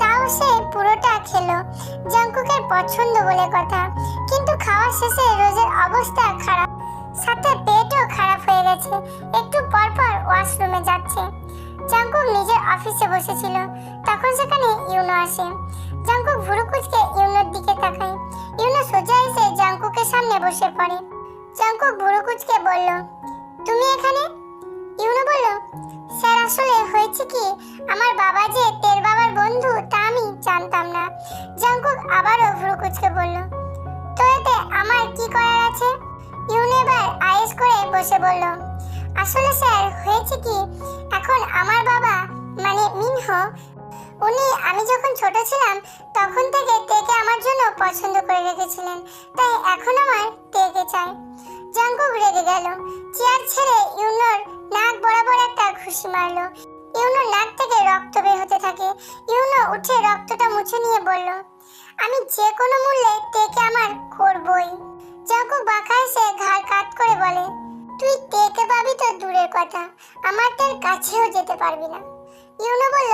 তাও সে পুরোটা খেলো। জাঙ্কুকের পছন্দ বলে কথা, কিন্তু খাওয়া শেষে রোজের অবস্থা খারাপ, সাথে পেটও খারাপ হয়ে গেছে। একটু পর পর ওয়াশরুমে যাচ্ছে। জাঙ্কুক নিজের অফিসে বসেছিল, তখন সেখানে ইউনো আসে। জাঙ্কুক ভুরু কুঁচকে ইউনোর দিকে তাকায়। ইউনো সোজা এসে জাঙ্কুকের সামনে বসে পড়ে। জাঙ্কুক ভুরু কুঁচকে বলল, তুমি এখানে? ইউনো বলল, স্যার আসলে হয়েছে কি, আমার বাবা যে তের বাবার বন্ধু তা আমি জানতাম না। জাঙ্কুক আবারও ভুরু কুঁচকে বলল, তো এতে আমার কি করার আছে? ইউনো এবার আয়েশ করে বসে বলল, আসলে স্যার হয়েছে কি, এখন আমার বাবা মানে মিনহো, উনি আমি যখন ছোট ছিলাম তখন থেকে তেকে আমার জন্য পছন্দ করে রেখেছিলেন, তাই এখন আমার তেকে চাই। জাঙ্কুক রেগে গেল, চেয়ার ছেড়ে ইউনোর নাক বরাবর একটা ঘুষি মারলো। ইউনোর নাক থেকে রক্ত বের হতে থাকে। ইউনো উঠে রক্তটা মুছে নিয়ে বলল, আমি যে কোনো মূল্যে তেকে আমার করবই। জাঙ্কুক বাঁকা এসে ঘাড় কাত করে বলে, তুই তেকে পাবি তো দূরের কথা, আমার তের কাছেও যেতে পারবি না। ইউনো বলল,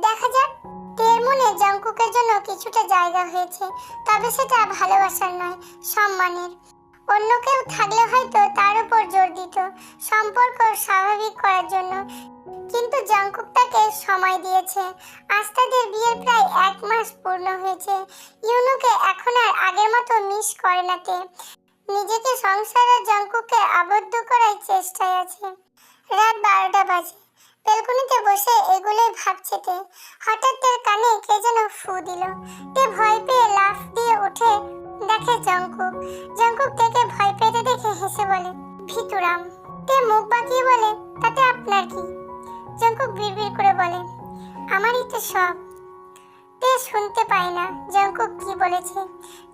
দেখা যাক। তের মনে জাঙ্কুকের জন্য কিছুটা জায়গা হয়েছে, তবে সেটা ভালোবাসার নয়, সম্মানের। অন্য কেউ থাকলে হয়তো তার উপর জোর দিত সম্পর্ক স্বাভাবিক করার জন্য, কিন্তু জাঙ্কুক তাকে সময় দিয়েছে। আজ তাদের বিয়ের প্রায় 1 মাস পূর্ণ হয়েছে। ইউনোকে এখন আর আগের মতো মিস করে না তে, নিজেকে সংসার আর জাঙ্কুককে আবদ্ধ করার চেষ্টায় আছে। রাত 12টা বাজে। বেলকনিতে বসে এগুলোই ভাবছে তে। হঠাৎ তের কানে কে যেন ফু দিল। তে ভয় পেয়ে লাফ দিয়ে উঠে দেখে জাঙ্কুক। জাঙ্কুক তেকে ভয় পেতে দেখে হেসে বলে, ভিতুরাম। তে মুখ বাঁকিয়ে বলে, তাতে আপনার কি? জাঙ্কুক বিড়বিড় করে বলে, আমারই তো সব। তে শুনতে পায় না জাঙ্কুক কি বলেছে।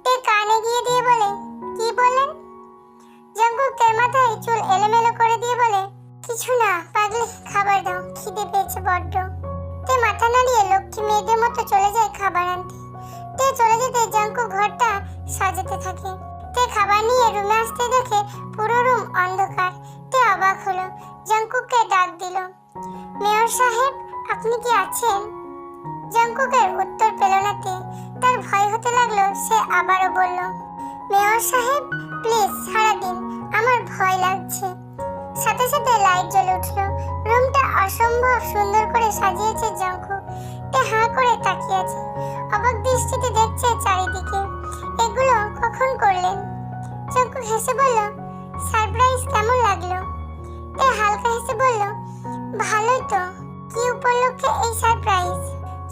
তে কানে গিয়ে দিয়ে বলে, কি বলেন? জাঙ্কুক তের মাথায় চুল এলোমেলো করে দিয়ে বলে, কিছু না পাগলি, খাবার দাও, খিদে পেয়েছে বড্ড। তে মাথা নাড়িয়ে লক্ষ্মী মেয়েদের মতো চলে যায় খাবার আনতে। তে চলে যেতে জাঙ্কুক ঘরটা সাজাতে থাকে। তে খাবার নিয়ে রুমে আসতে দেখে পুরো রুম অন্ধকার। তে অবাক হলো, জাঙ্কুককে ডাক দিল, মেয়র সাহেব আপনি কি আছেন? জাঙ্কুকের উত্তর পেল না তে। তার ভয় হতে লাগলো। সে আবারও বলল, মেয়র সাহেব প্লিজ ছাড়া দিন, আমার ভয় লাগছে। সাথে সাথে লাইট জ্বলে উঠলো। রুমটা অসম্ভব সুন্দর করে সাজিয়েছে জাঙ্কুক। তে হাঁ করে তাকিয়ে আছে, অবাক দৃষ্টিতে দেখছে চারিদিকে। এগুলো কখন করলেন? জাঙ্কুক হেসে বলল, সারপ্রাইজ কেমন লাগলো? তে হালকা হেসে বলল, ভালোই তো। কি উপলক্ষে এই সারপ্রাইজ?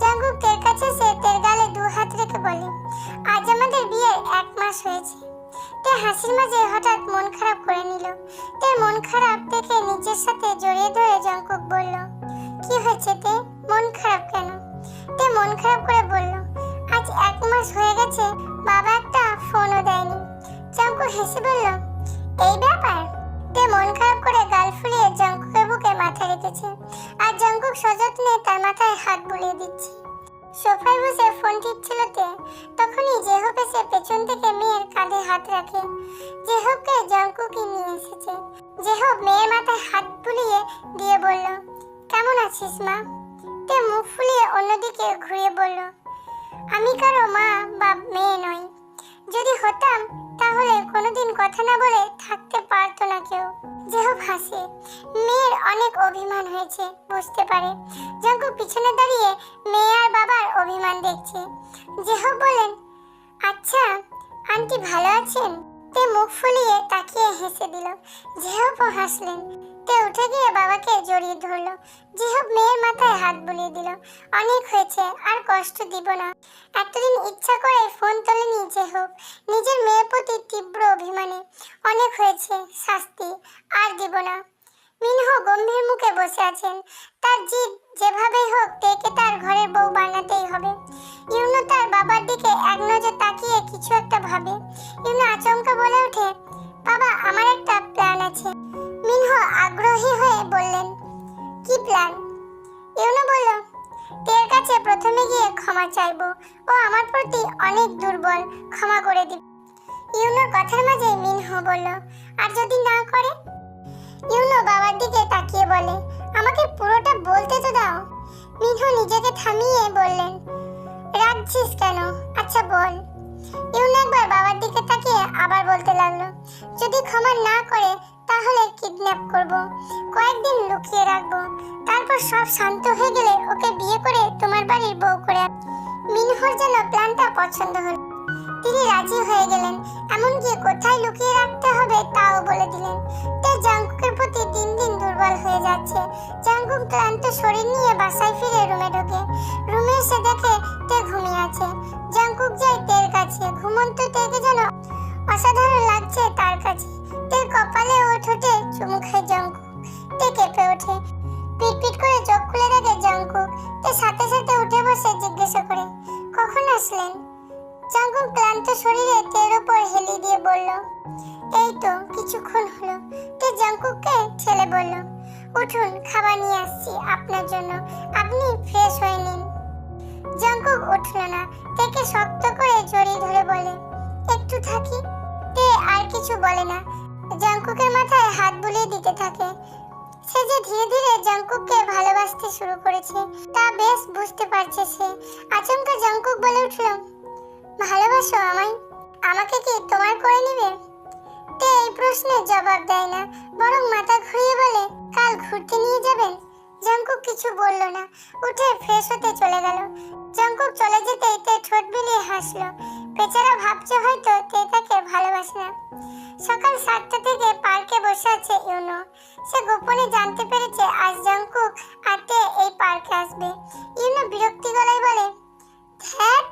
জাঙ্কুক তের কাছে এসে তের গালে 2 হাত রেখে বলে, আজ আমাদের বিয়ের 1 মাস হয়েছে। তে হাসির মাঝে হঠাৎ মন খারাপ করে নিল। তে মন খারাপ দেখে নিজের সাথে জড়িয়ে ধরে জাঙ্কুক বলল, কি হয়েছে তে, মন খারাপ কেন? তে মন খারাপ করে বলল, আজ 1 মাস হয়ে গেছে, বাবা একটা ফোনও দেয়নি। জাঙ্কুক হেসে বলল, এই ব্যাপার? তে মন খারাপ করে গাল ফুলিয়ে জাঙ্কুকের বুকে মাথা রেখেছে, আর জাঙ্কুক সযত্নে তার মাথায় হাত বুলিয়ে দিচ্ছে। সোফায় বসে ফোন টিপছিল তে, তখনই জেহব এসে পেছন থেকে মেয়ের কাঁধে হাত রাখে। জেহবকে জাঙ্কুকই নিয়ে এসেছে। জেহব মেয়ের মাথায় হাত বুলিয়ে দিয়ে বলল, কেমন আছিস মা? তে মুখ ফুলিয়ে অন্যদিকে ঘুরিয়ে বলল, আমি কারো মা বা মেয়ে নই। যদি হতাম তাহলে কোনোদিন কথা না বলে থাকতে পারতো না কেউ। জেহব হাসে। মেয়ের অনেক অভিমান হয়েছে বুঝতে পারে। জাঙ্কুক পিছনে দাঁড়িয়ে মেয়ে আর বাবার অভিমান দেখছে। জেহব বলেন, আচ্ছা আন্টি ভালো আছেন? তে মুখ ফুলিয়ে তাকিয়ে হেসে দিল। জেহবও হাসলেন। তে উঠে গিয়ে বাবাকে জড়িয়ে ধরলো। জেহব মেয়ের মাথায় হাত বুলিয়ে দিল, অনেক হয়েছে, আর কষ্ট দিব না। এতদিন ইচ্ছা করে ফোন তোলেনি জেহব, নিজের মেয়ের প্রতি তীব্র অভিমানে। অনেক হয়েছে, শাস্তি আর দিব না। মিনহো গম্ভীর মুখে বসে আছেন। তার জিদ যেভাবেই হোক তেকে তার ঘরের বউ বানাতেই হবে। ইউনো তার বাবার দিকে এক নজর তাকিয়ে কিছু একটা ভাবে। ইউনো আচমকা বলে ওঠে, বাবা আমার একটা প্ল্যান আছে। মিনহো আগ্রহী হয়ে বললেন, কি প্ল্যান? ইউনো বলল, তের কাছে প্রথমে গিয়ে ক্ষমা চাইবো। ও আমার প্রতি অনেক দুর্বল, ক্ষমা করে দিবে। ইউনোর কথার মাঝে মিনহো বলল, আর যদি না করে? ইউনো বাবার দিকে তাকিয়ে বলে, আমাকে পুরোটা বলতে তো দাও। মিনহো নিজেকে থামিয়ে বললেন, রাখছিস কেন? আচ্ছা বল। ইউনো একবার বাবার দিকে তাকিয়ে আবার বলতে লাগলো, যদি ক্ষমা না করে তাহলে কিডন্যাপ করব, কয়েকদিন লুকিয়ে রাখবো, তারপর সব শান্ত হয়ে গেলে ওকে বিয়ে করে তোমার বাড়ির বউ করে। মিনহোর যেন প্ল্যানটা পছন্দ হলো। তিনি রাজি হয়ে গেলেন, এমনকি কোথায় লুকিয়ে রাখতে হবে তাও বলে দিলেন। তে জাংকুকের প্রতি দিন দিন দুর্বল হয়ে যাচ্ছে। জাংকুক ক্লান্ত শরীর নিয়ে বাসায় ফিরে রুমে ঢোকে। রুমে এসে দেখে তে ঘুমিয়ে আছে। জাংকুক যায় তের কাছে। ঘুমন্ত তেকে যেন অসাধারণ লাগছে তার কাছে। তের কপালে ও ঠোঁটে চুমু খায় জাংকুক। তে কেঁপে ওঠে, পিটপিট করে চোখ খুলে দেখে জাংকুক। তে সাথে সাথে উঠে বসে জিজ্ঞাসা করে, কখন আসলেন? জাংকুক ক্লান্ত শরীরে তের উপর হেলি দিয়ে বলল, এই তো কিছুক্ষণ হলো। তে জাংকুককে ঠেলে বলল, উঠুন, খাবার নিয়ে আসছি আপনার জন্য, আপনি ফ্রেশ হয়ে নিন। জাংকুক উঠল না। তেকে শক্ত করে জড়িয়ে ধরে বলে, একটু থাকি। তে আর কিছু বলে না, জাংকুকের মাথায় হাত বুলিয়ে দিতে থাকে। সে যে ধীরে ধীরে জাংকুককে ভালোবাসতে শুরু করেছে তা বেশ বুঝতে পারছে সে। আচমকা জাংকুক বলে উঠল, ভালোবাসো আমায়? আমাকে কি তোমার করে নিবে? তে এই প্রশ্নের জবাব দেয় না, বরং মাথা ঘুরিয়ে বলে, কাল ঘুরতে নিয়ে যাবেন? জাংকুক কিছু বলল না, উঠে ফ্রেশ হতে চলে গেল। জাংকুক চলে যেতেই তে ঠোঁট বিলিয়ে হাসলো। বেচারা ভাবছে হয়তো তে তাকে ভালোবাসে না। সকাল 7টা থেকে পার্কে বসে আছে ইউনো। সে গোপনে জানতে পেরেছে আজ জাংকুক আর তে এই পার্কে আসবে। ইউনো বিরক্তি গলায় বলে, ধ্যাৎ,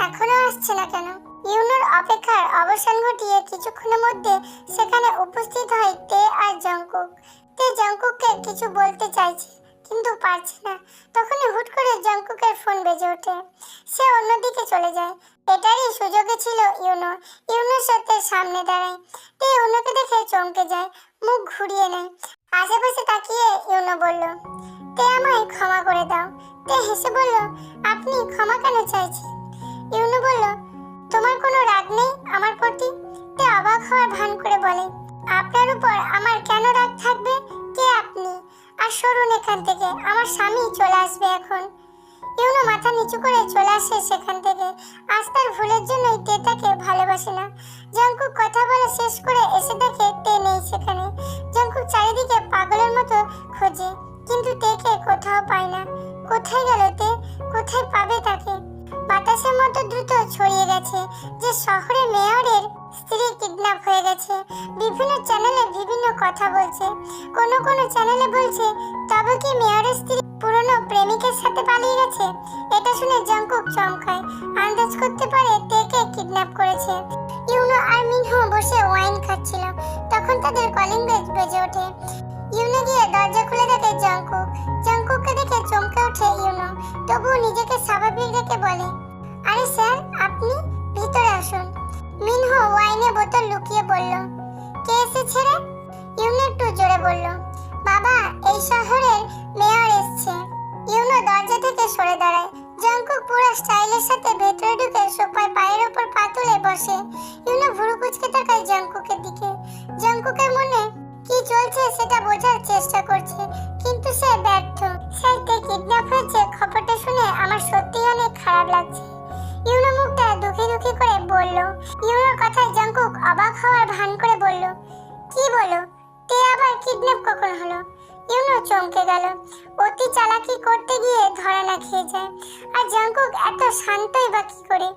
এখনো আসছে না কেন? ইউনোর অপেক্ষার অবসান ঘটিয়ে কিছুক্ষণের মধ্যে সেখানে উপস্থিত হয় তে আর জাংকুক। তে জাংকুককে কিছু বলতে চাইছে কিন্তু পারছে না। তখনই হুট করে জাংকুকের ফোন বেজে ওঠে। সে অন্যদিকে চলে যায়। এটারই সুযোগে ছিল ইউনো। ইউনোর সাথে সামনে দাঁড়ায়। তে ইউনোকে দেখে চমকে যায়, মুখ ঘুরিয়ে নেয়। আশেপাশে তাকিয়ে ইউনো বলল, তে আমায় ক্ষমা করে দাও। তে হেসে বলল, আপনি ক্ষমা কেন চাইছেন? ইউনো বলল, তোমার কোনো রাগ নেই আমার প্রতি? তে অবাক হওয়ার ভান করে বলে, আপনার উপর আমার কেন রাগ থাকবে? কে আপনি? আর সরুন এখান থেকে, আমার স্বামী চলে আসবে এখন। ইউনো মাথা নিচু করে চলে আসে সেখান থেকে। আজ তার ভুলের জন্যই তে তাকে ভালোবাসে না। জাংকুক কথা বলা শেষ করে এসে দেখে তে নেই সেখানে। জাংকুক চারিদিকে পাগলের মতো খোঁজে, কিন্তু তেকে কোথাও পায় না। কোথায় গেল তে? কোথায় পাবে তাকে? বাতাসের মতো দ্রুত ছড়িয়ে গেছে যে শহরে মেয়রের স্ত্রী কিডন্যাপ হয়ে গেছে। বিভিন্ন চ্যানেলে বিভিন্ন কথা বলছে। কোনো চ্যানেলে বলছে তবে কি মেয়রের স্ত্রী পুরনো প্রেমিকের সাথে পালিয়ে গেছে। এটা শুনে জাংকুক চমকায়, আন্দাজ করতে পারে তেকে কিডন্যাপ করেছে। ইউনো আর মিনহো বসে ওয়াইন খাচ্ছিল। তখন তাদের কলিং বেল বেজে ওঠে। ইউনো গিয়ে দরজা খুলে দেখে জাংকুক। জাংকুককে দেখে চমকে ওঠে ইউনো, তবুও নিজেকে স্বাভাবিক রেখে বলে, আরে স্যার, আপনি ভিতরে আসুন। মিনহো ওয়াইনে বোতল লুকিয়ে বলল, কে এসেছে রে? ইউনো একটু জোরে বলল, বাবা, এই শহরের মেয়র এসেছে। ইউনো দরজা থেকে সরে দাঁড়ায়। জাংকুক পুরো স্টাইলের সাথে ভেতরে ঢুকে সোফায় পায়ের ওপর পা তুলে বসে। ইউনো ভুরু কুঁচকে তাকায় জাংকুকের দিকে। জাংকুকের মনে কি চলছে সেটা বোঝার চেষ্টা করছে, কিন্তু সে ব্যর্থ। স্যার, তে কিডন্যাপ হয়েছে খবরটা শুনে আমার সত্যি অনেক খারাপ লাগছে। ইউনো মুখটা দুঃখী দুঃখী করে বলল। ইউনোর কথায় জাংকুক অবাক হওয়ার ভান করে বলল, কি বলো? তে আবার কিডন্যাপ কখন হলো? ইউনো চমকে গেল। অতি চালাকি করতে গিয়ে ধরা না খেয়ে যায়। আর জাংকুক এত শান্তই বা কি করে?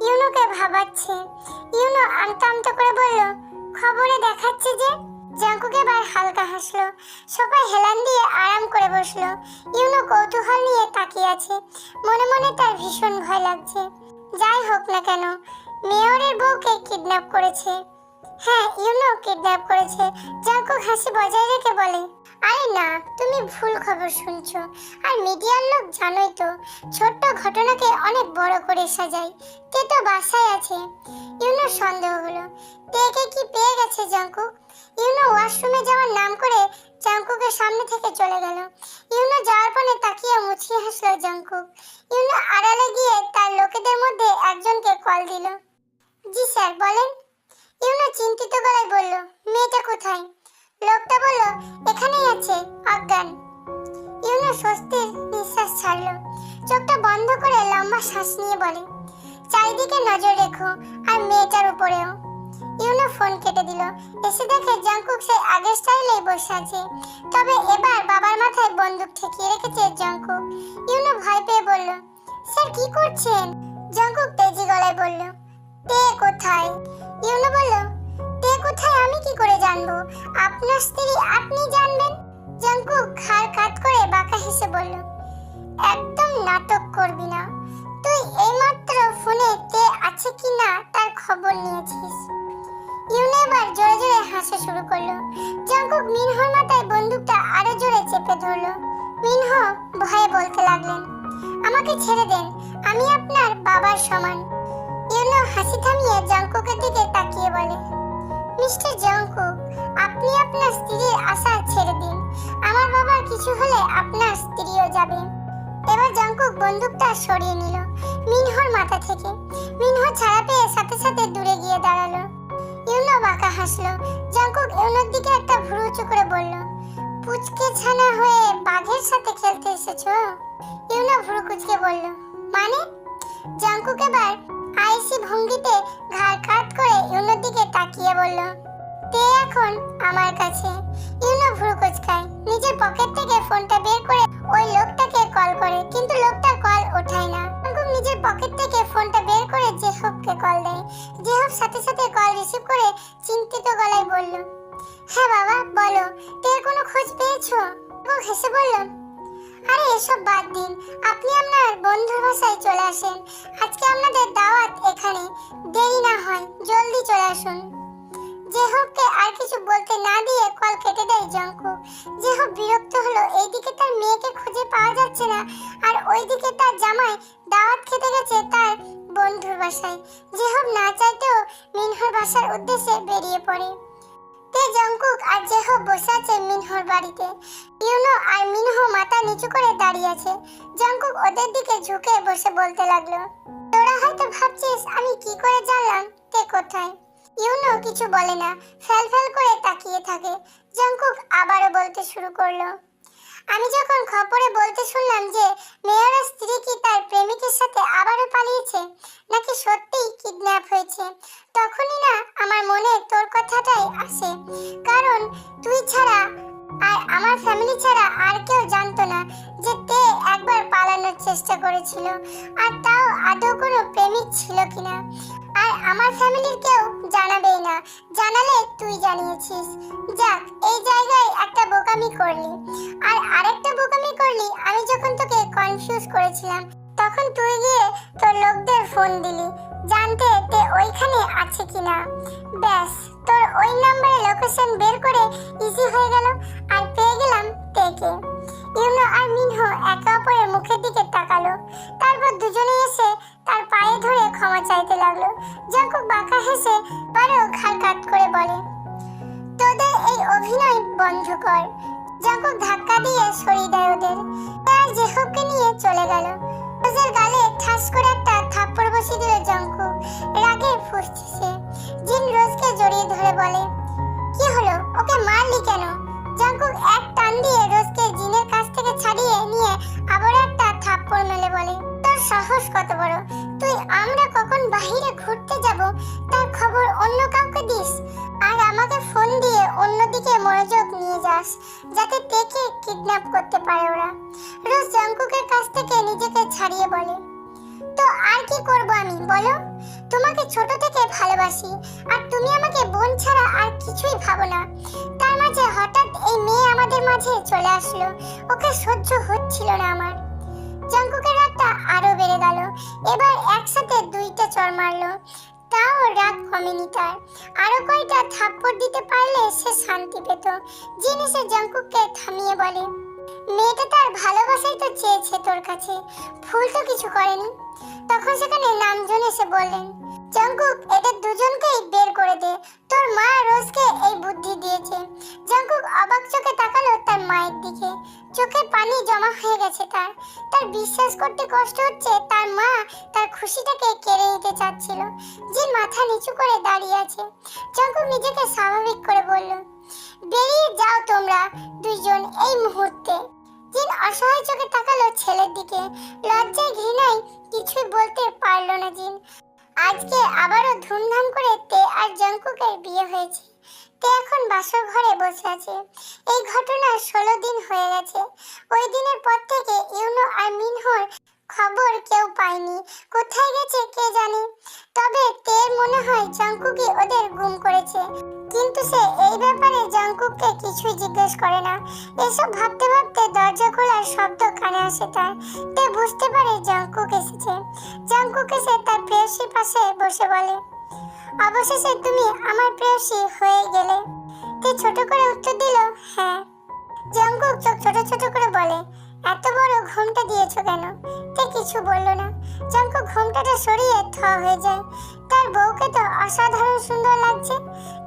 ইউনোকে ভাবাচ্ছে। ইউনো আমতা আমতা করে বলল, খবরে দেখাচ্ছে যে। জাংকুক এবার হালকা হাসলো, সোফায় হেলান দিয়ে আরাম করে বসলো। ইউনো কৌতূহল নিয়ে তাকিয়ে আছে। মনে মনে তার ভীষণ ভয় লাগছে। যাই হোক না কেন, মেয়রের বউকে কিডন্যাপ করেছে। হ্যাঁ, ইউনো কিডন্যাপ করেছে। জাংকুক হাসি বজায় রেখে বলে, আরে না, তুমি ভুল খবর শুনছো। আর মিডিয়ার লোক জানোই তো, ছোট্ট ঘটনাকে অনেক বড় করে সাজায়। তে তো বাসায় আছে। ইউনোর সন্দেহ হলো, তেকে কি পেয়ে গেছে জাঙ্কুক? ইউনো ওয়াশরুমে যাওয়ার নাম করে জাঙ্কুকের সামনে থেকে চলে গেল। ইউনো যাওয়ার পরে তাকিয়ে মুচকি হাসলো জাঙ্কুক। ইউনো আড়ালে গিয়ে তার লোকেদের মধ্যে একজনকে কল দিল। জি স্যার, বলেন। ইউনো চিন্তিত গলায় বলল, মেয়েটা কোথায়? লোকটা বলল, এখানেই আছে, অজ্ঞান। ইউনো স্বস্তির নিঃশ্বাস ছাড়লো। চোখটা বন্ধ করে লম্বা শ্বাস নিয়ে বলে, চারিদিকে নজর রেখো, আর মেয়েটার উপরেও। ইউনো ফোন কেটে দিল। এসে দেখে জাঙ্কুক সেই আগের স্টাইলেই বসে আছে, তবে এবার বাবার মাথায় বন্দুক ঠেকিয়ে রেখেছে জাঙ্কুক। ইউনো ভয় পেয়ে বলল, স্যার কি করছেন? জাঙ্কুক তেজি গলায় বলল, তে কোথায়? ইউনো বলল, তে কোথায় আমি কি করে জানবো? আপনার স্ত্রী, আপনি জানবেন। জাঙ্কুক ঘাড় কাত করে বাঁকা হেসে বলল, একদম নাটক করবি না। তুই এইমাত্র ফোনে তে আছে কিনা তার খবর নিয়েছিস। ইউনো এবার জোরে জোরে হাসা শুরু করলো। জাঙ্কুক মিনহোর মাথায় বন্দুকটা আরো জোরে চেপে ধরলো। মিনহো ভয়ে বলতে লাগলেন, আমাকে ছেড়ে দেন, আমি আপনার বাবার সমান। ইউনো হাসি থামিয়ে জাঙ্কুকের দিকে তাকিয়ে বলে, মিস্টার জাঙ্কুক, আপনি আপনার স্ত্রীর আশা ছেড়ে দিন। আমার বাবার কিছু হলে আপনার স্ত্রীও যাবে। এবার জাঙ্কুক বন্দুকটা সরিয়ে নিল মিনহোর মাথা থেকে। মিনহো ছাড়া পেয়ে সাথে সাথে দূরে গিয়ে দাঁড়ালো। ইউনো বাঁকা হাসলো। জাঙ্কুক ইউনোর দিকে একটা ভ্রু উঁচু করে বলল, পুচকে ছানা হয়ে বাঘের সাথে খেলতে এসেছো? ইউনো ভ্রু কুঁচকে বলল, মানে? জাঙ্কুক এবার আইসি ভঙ্গিতে ঘাড় কাত করে ইউনোর দিকে তাকিয়ে বলল, তে এখন আমার কাছে। ইউনো ভ্রু কুঁচকায়, নিজের পকেট থেকে ফোনটা বের করে ওই লোকটাকে কল করে, কিন্তু লোকটা কল ওঠায় না। জাঙ্কুক নিজের পকেট থেকে ফোনটা বের করে জেহবকে কল দেয়। জেহব সাথে সাথে কল রিসিভ করে চিন্তিত গলায় বলল, হ্যাঁ বাবা, বলো, তের কোনো খোঁজ পেয়েছো? জাঙ্কুক হেসে বলল, আরে এসব বাদ দিন, আপনি আপনার বন্ধুর বাসায় চলে আসেন। আজকে আপনাদের দাওয়াত এখানে, দেরি না হয় জলদি চলে আসুন। জেহবকে আর কিছু বলতে না দিয়ে কল কেটে দেয় জাঙ্কুক। জেহব বিরক্ত হলো, এইদিকে তার মেয়েকে খুঁজে পাওয়া যাচ্ছে না, আর ওইদিকে তার জামাই দাওয়াত খেতে গেছে তার বন্ধুর বাসায়। জেহব না চাইতেও মিনহোর বাসার উদ্দেশ্যে বেরিয়ে পড়ে। তে জাঙ্কুক আর জেহব বসে আছে মিনহোর বাড়িতে। ইউনো আর মিনহো মাথা নিচু করে দাঁড়িয়ে আছে। জাঙ্কুক ওদের দিকে ঝুঁকে বসে বলতে লাগলো, তোরা হয়তো ভাবছিস আমি কি করে জানলাম তে কোথায়। ইউনো কিছু বলে না, ফেল ফেল করে তাকিয়ে থাকে। জাঙ্কুক আবারও বলতে শুরু করলো, আমি যখন খবরে বলতে শুনলাম যে মেয়ের স্ত্রী কি তার প্রেমিকের সাথে আবারও পালিয়েছে, নাকি সত্যিই কিডন্যাপ হয়েছে, তখনই না আমার মনে তোর কথাটাই আসে। কারণ তুই ছাড়া আর আমার ফ্যামিলি ছাড়া আর কেউ জানতো না যে তে একবার পালানোর চেষ্টা করেছিল, আর তাও আদৌ কোনো প্রেমিক ছিল কিনা। আর আমার ফ্যামিলির কেউ জানাবেই না, জানালে তুই জানিয়েছিস। যাক, এই জায়গায় একটা বোকামি করলি, আর আরেকটা বোকামি করলি। আমি যখন তোকে কনফিউজ করেছিলাম, তখন তুই গিয়ে তোর লোকদের ফোন দিলি জানতে তে ওইখানে আছে কিনা। ব্যাস, তোর ওই নাম্বারে লোকেশন বের করে ইজি হয়ে গেল, আর পেয়ে গেলাম তেকে। ইউনো আর মিনহো একে অপরের মুখের দিকে তাকালো, তারপর দুজনেই এসে তার পায়ে ধরে ক্ষমা চাইতে লাগলো। জাঙ্কুক বাঁকা হেসে বারো ঘাড় কাত করে বলে, তোদের এই অভিনয় বন্ধ কর। জাঙ্কুক ধাক্কা দিয়ে সরিয়ে দেয় ওদের, আর জেহবকে নিয়ে চলে গেল। রোজের গালে ঠাস করে একটা থাপ্পড় বসিয়ে দিল জাঙ্কুক। রাগে ফুঁসছে সে। জিন রোজকে জড়িয়ে ধরে বলে, কি হলো, ওকে মারলি কেন? জাঙ্কুক এক টান দিয়ে রোজকে জিনের কাছ থেকে ছাড়িয়ে নিয়ে আবার একটা থাপ্পড় মেলে বলে, তোর সাহস কত বড়, তুই আমরা কখন বাহিরে ঘুরতে যাব তার খবর অন্য কাউকে দিস, আর আমাকে ফোন দিয়ে অন্যদিকে মনোযোগ নিয়ে যাস যাতে তেকে কিডন্যাপ করতে পারে ওরা। রোজ জাঙ্কুকের কাছ থেকে নিজেকে ছাড়িয়ে বলে, তো আর কি করব আমি, বলো? তোমাকে ছোট থেকে ভালোবাসি, আর তুমি আমাকে বোন ছাড়া আর কিছুই ভাবো না। তার মাঝে হঠাৎ এই মেয়ে আমাদের মাঝে চলে আসলো, ওকে সহ্য হচ্ছিল না আমার। জাঙ্কুকের রাগটা আরো বেড়ে গেল। এবার একসাথে দুইটা চড় মারলো। তাও রাগ কমেনি তার। আরো কয়টা থাপ্পড় দিতে পারলে সে শান্তি পেত। জিন এসে জাংকুককে থামিয়ে বলে, মেয়েটা তার ভালোবাসাই তো চেয়েছে তোর কাছে, ভুল তো কিছু করেনি। তখন সেখানে নামজন এসে বললেন, জাংকুক এদের দুজনকেই বের করে দে, তোর মা রোজকে এই বুদ্ধি দিয়েছে। জাংকুক অবাক চোখে তাকালো তার মায়ের দিকে, চোখে পানি জমা হয়ে গেছে তার। তার বিশ্বাস করতে কষ্ট হচ্ছে তার মা তার খুশিটাকে কেড়ে নিতে চাচ্ছিল। জিন মাথা নিচু করে দাঁড়িয়ে আছে। জাংকুক নিজেকে স্বাভাবিক করে বলল, বেরিয়ে যাও তোমরা দুইজন এই মুহূর্তে। জিন অসহায় চোখে তাকালো ছেলের দিকে, লজ্জায় ঘৃণায় কিছুই বলতে পারলো না জিন। আজকে আবারও ধুমধাম করে তে আর জাংকুকের বিয়ে হয়েছে। তে এখন বাসর ঘরে বসে আছে। এই ঘটনার 16 দিন হয়ে গেছে। ওই দিনের পর থেকে ইউনো আর মিনহোর খবর কেউ পায়নি। কোথায় গেছে কে জানে। তবে তের মনে হয় জাংকুকই ওদের গুম করেছে, কিন্তু সে এই ব্যাপারে জাংকুককে কিছুই জিজ্ঞেস করে না। এসব ভাবতে ভাবতে দরজা খোলার শব্দ কানে আসে তার। তে বুঝতে পারে জাংকুক এসেছে। জাংকুক এসে তার প্রেয়সীর পাশে বসে বলে, অবশেষে তুমি আমার প্রেয়সী হয়ে গেলে। তে ছোট করে উত্তর দিল, হ্যাঁ। জাংকুক চোখ ছোট ছোট করে বলে, এত বড় ঘোমটা দিয়েছো কেন? তে কিছু বলল না। জাংকুক ঘোমটাটা সরিয়ে থ হয়ে যায়। তার বউকে তো অসাধারণ সুন্দর লাগছে।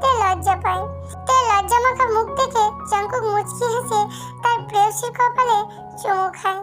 তে লজ্জা পায়। তে লজ্জামাখা মুখ দেখে জাংকুক মুচকি হেসে তার প্রেয়সীর কপালে চুমু খায়।